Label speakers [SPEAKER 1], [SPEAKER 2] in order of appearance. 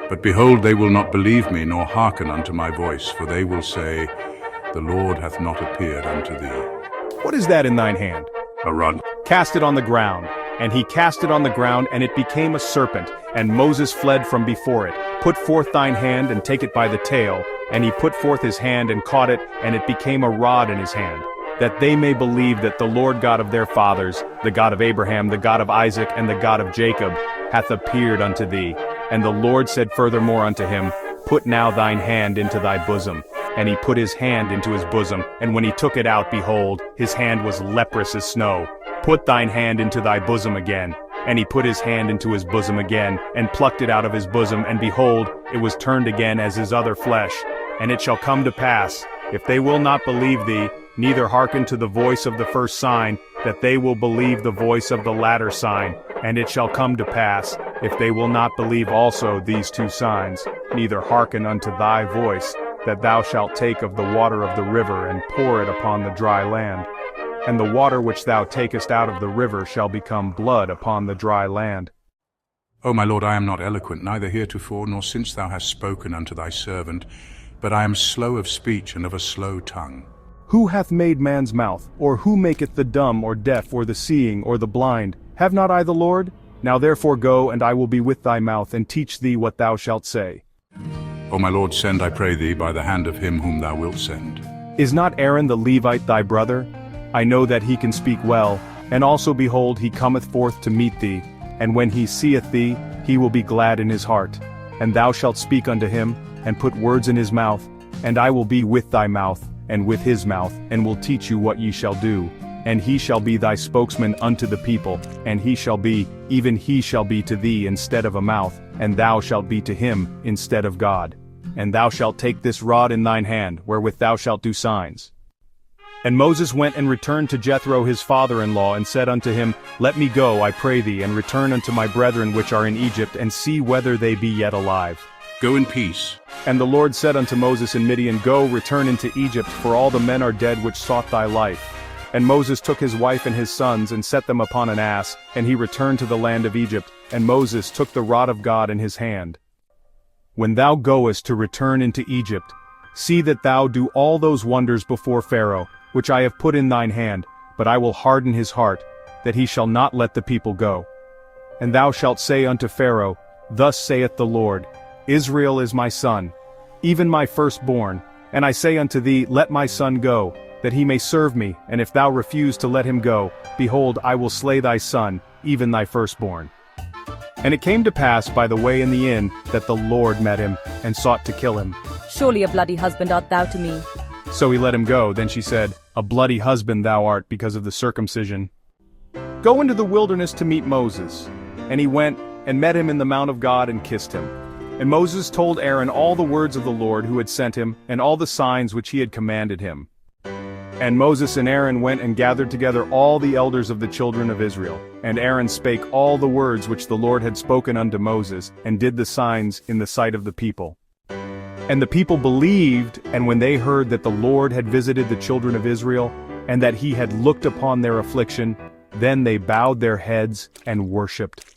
[SPEAKER 1] But behold, they will not believe me, nor hearken unto my voice, for they will say, The Lord hath not appeared unto thee.
[SPEAKER 2] What is that in thine hand?
[SPEAKER 1] A rod.
[SPEAKER 2] Cast it on the ground. And he cast it on the ground, and it became a serpent, and Moses fled from before it. Put forth thine hand, and take it by the tail. And he put forth his hand, and caught it, and it became a rod in his hand, that they may believe that the Lord God of their fathers, the God of Abraham, the God of Isaac, and the God of Jacob, hath appeared unto thee. And the Lord said furthermore unto him, Put now thine hand into thy bosom. And he put his hand into his bosom, and when he took it out, behold, his hand was leprous as snow. Put thine hand into thy bosom again. And he put his hand into his bosom again, and plucked it out of his bosom, and behold, it was turned again as his other flesh. And it shall come to pass, if they will not believe thee, neither hearken to the voice of the first sign, that they will believe the voice of the latter sign. And it shall come to pass, if they will not believe also these two signs, neither hearken unto thy voice, that thou shalt take of the water of the river, and pour it upon the dry land. And the water which thou takest out of the river shall become blood upon the dry land.
[SPEAKER 1] O my Lord, I am not eloquent, neither heretofore, nor since thou hast spoken unto thy servant, but I am slow of speech and of a slow tongue.
[SPEAKER 2] Who hath made man's mouth, or who maketh the dumb, or deaf, or the seeing, or the blind? Have not I the Lord? Now therefore go, and I will be with thy mouth, and teach thee what thou shalt say.
[SPEAKER 1] O my Lord, send, I pray thee, by the hand of him whom thou wilt send.
[SPEAKER 2] Is not Aaron the Levite thy brother? I know that he can speak well, and also behold, he cometh forth to meet thee, and when he seeth thee, he will be glad in his heart. And thou shalt speak unto him, and put words in his mouth, and I will be with thy mouth, and with his mouth, and will teach you what ye shall do. And he shall be thy spokesman unto the people, and he shall be, even he shall be to thee instead of a mouth, and thou shalt be to him instead of God. And thou shalt take this rod in thine hand, wherewith thou shalt do signs. And Moses went and returned to Jethro his father-in-law, and said unto him, Let me go, I pray thee, and return unto my brethren which are in Egypt, and see whether they be yet alive.
[SPEAKER 1] Go in peace.
[SPEAKER 2] And the Lord said unto Moses in Midian, Go, return into Egypt, for all the men are dead which sought thy life. And Moses took his wife and his sons, and set them upon an ass, and he returned to the land of Egypt, and Moses took the rod of God in his hand. When thou goest to return into Egypt, see that thou do all those wonders before Pharaoh, which I have put in thine hand, but I will harden his heart, that he shall not let the people go. And thou shalt say unto Pharaoh, Thus saith the Lord, Israel is my son, even my firstborn, and I say unto thee, Let my son go, that he may serve me, and if thou refuse to let him go, behold, I will slay thy son, even thy firstborn. And it came to pass by the way in the inn, that the Lord met him, and sought to kill him.
[SPEAKER 3] Surely a bloody husband art thou to me.
[SPEAKER 2] So he let him go. Then she said, A bloody husband thou art because of the circumcision. Go into the wilderness to meet Moses. And he went, and met him in the mount of God, and kissed him. And Moses told Aaron all the words of the Lord who had sent him, and all the signs which he had commanded him. And Moses and Aaron went and gathered together all the elders of the children of Israel. And Aaron spake all the words which the Lord had spoken unto Moses, and did the signs in the sight of the people. And the people believed, and when they heard that the Lord had visited the children of Israel, and that he had looked upon their affliction, then they bowed their heads and worshipped.